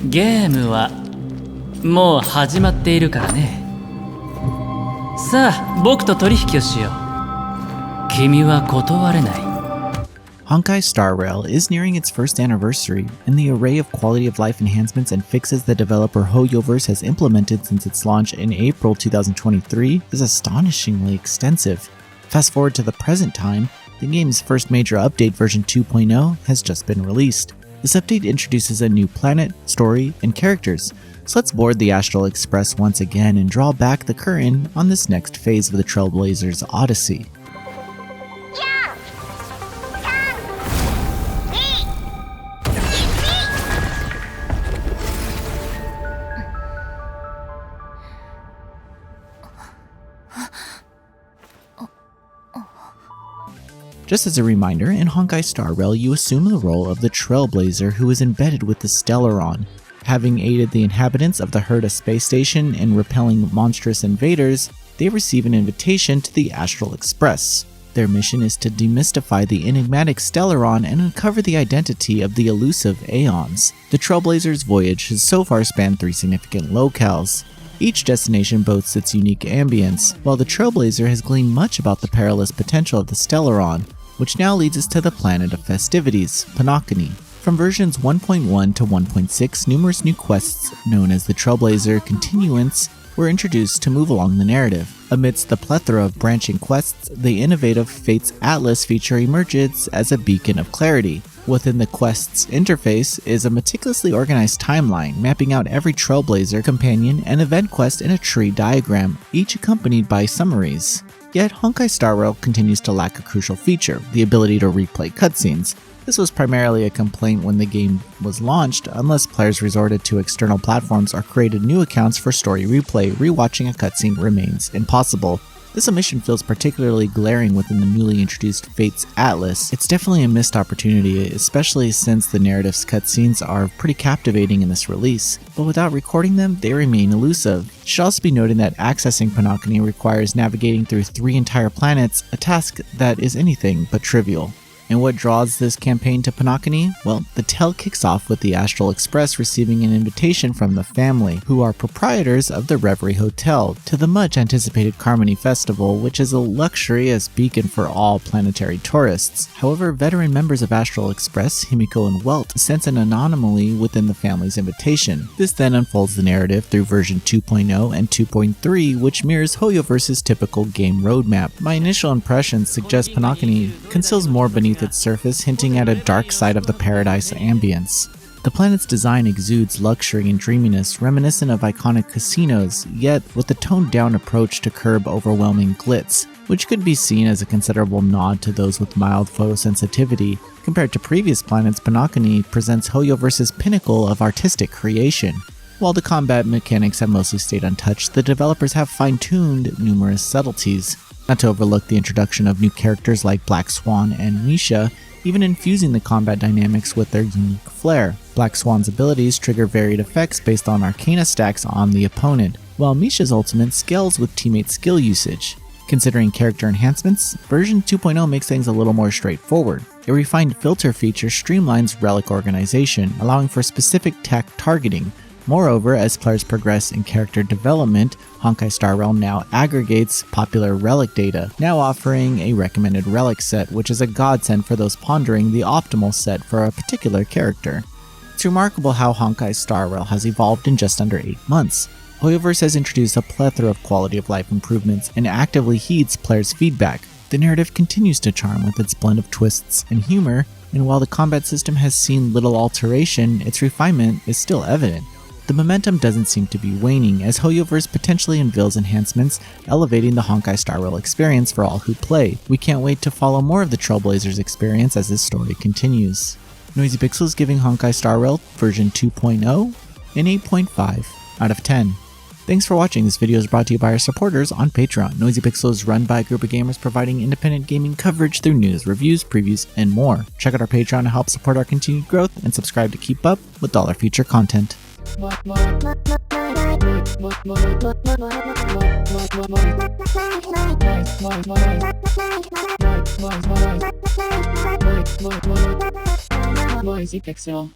ゲームはもう始まっているからね。さあ、僕と取引をしよう。君は断れない。Honkai Star Rail is nearing its first anniversary, and the array of quality of life enhancements and fixes the developer HoYoverse has implemented since its launch in April 2023 is astonishingly extensive. Fast forward to the present time, the game's first major update version 2.0 has just been released. This update introduces a new planet, story, and characters, so let's board the Astral Express once again and draw back the curtain on this next phase of the Trailblazers' Odyssey. Just as a reminder, in Honkai Star Rail, you assume the role of the Trailblazer who is embedded with the Stellaron. Having aided the inhabitants of the Herta space station in repelling monstrous invaders, they receive an invitation to the Astral Express. Their mission is to demystify the enigmatic Stellaron and uncover the identity of the elusive Aeons. The Trailblazer's voyage has so far spanned 3 significant locales. Each destination boasts its unique ambience, while the Trailblazer has gleaned much about the perilous potential of the Stellaron, which now leads us to the planet of festivities, Panokini. From versions 1.1 to 1.6, numerous new quests known as the Trailblazer Continuance were introduced to move along the narrative. Amidst the plethora of branching quests, the innovative Fates Atlas feature emerges as a beacon of clarity. Within the quest's interface is a meticulously organized timeline, mapping out every Trailblazer companion and event quest in a tree diagram, each accompanied by summaries. Yet, Honkai Star Rail continues to lack a crucial feature, the ability to replay cutscenes. This was primarily a complaint when the game was launched. Unless players resorted to external platforms or created new accounts for story replay, rewatching a cutscene remains impossible. This omission feels particularly glaring within the newly introduced Fates Atlas. It's definitely a missed opportunity, especially since the narrative's cutscenes are pretty captivating in this release, but without recording them, they remain elusive. It should also be noted that accessing Panokini requires navigating through 3 entire planets, a task that is anything but trivial. And what draws this campaign to Panokini? Well, the tale kicks off with the Astral Express receiving an invitation from the family, who are proprietors of the Reverie Hotel, to the much anticipated Carmony Festival, which is a luxurious beacon for all planetary tourists. However, veteran members of Astral Express, Himiko and Welt, sense an anomaly within the family's invitation. This then unfolds the narrative through version 2.0 and 2.3, which mirrors HoYoverse's typical game roadmap. My initial impressions suggest Panokini conceals more beneath its surface, hinting at a dark side of the paradise ambience. The planet's design exudes luxury and dreaminess, reminiscent of iconic casinos, yet with a toned-down approach to curb overwhelming glitz, which could be seen as a considerable nod to those with mild photosensitivity. Compared to previous planets, Panokini presents HoYoverse's pinnacle of artistic creation. While the combat mechanics have mostly stayed untouched, the developers have fine-tuned numerous subtleties. Not to overlook the introduction of new characters like Black Swan and Misha, even infusing the combat dynamics with their unique flair. Black Swan's abilities trigger varied effects based on arcana stacks on the opponent, while Misha's ultimate scales with teammate skill usage. Considering character enhancements, version 2.0 makes things a little more straightforward. A refined filter feature streamlines relic organization, allowing for specific tech targeting. Moreover, as players progress in character development, Honkai Star Rail now aggregates popular relic data, now offering a recommended relic set, which is a godsend for those pondering the optimal set for a particular character. It's remarkable how Honkai Star Rail has evolved in just under 8 months. HoYoverse has introduced a plethora of quality of life improvements and actively heeds players' feedback. The narrative continues to charm with its blend of twists and humor, and while the combat system has seen little alteration, its refinement is still evident. The momentum doesn't seem to be waning, as HoYoverse potentially unveils enhancements, elevating the Honkai Star Rail experience for all who play. We can't wait to follow more of the Trailblazers experience as this story continues. Noisy Pixel giving Honkai Star Rail version 2.0 an 8.5 out of 10. Thanks for watching. This video is brought to you by our supporters on Patreon. Noisy Pixel is run by a group of gamers providing independent gaming coverage through news, reviews, previews, and more. Check out our Patreon to help support our continued growth, and subscribe to keep up with all our future content. Noisy Pixel.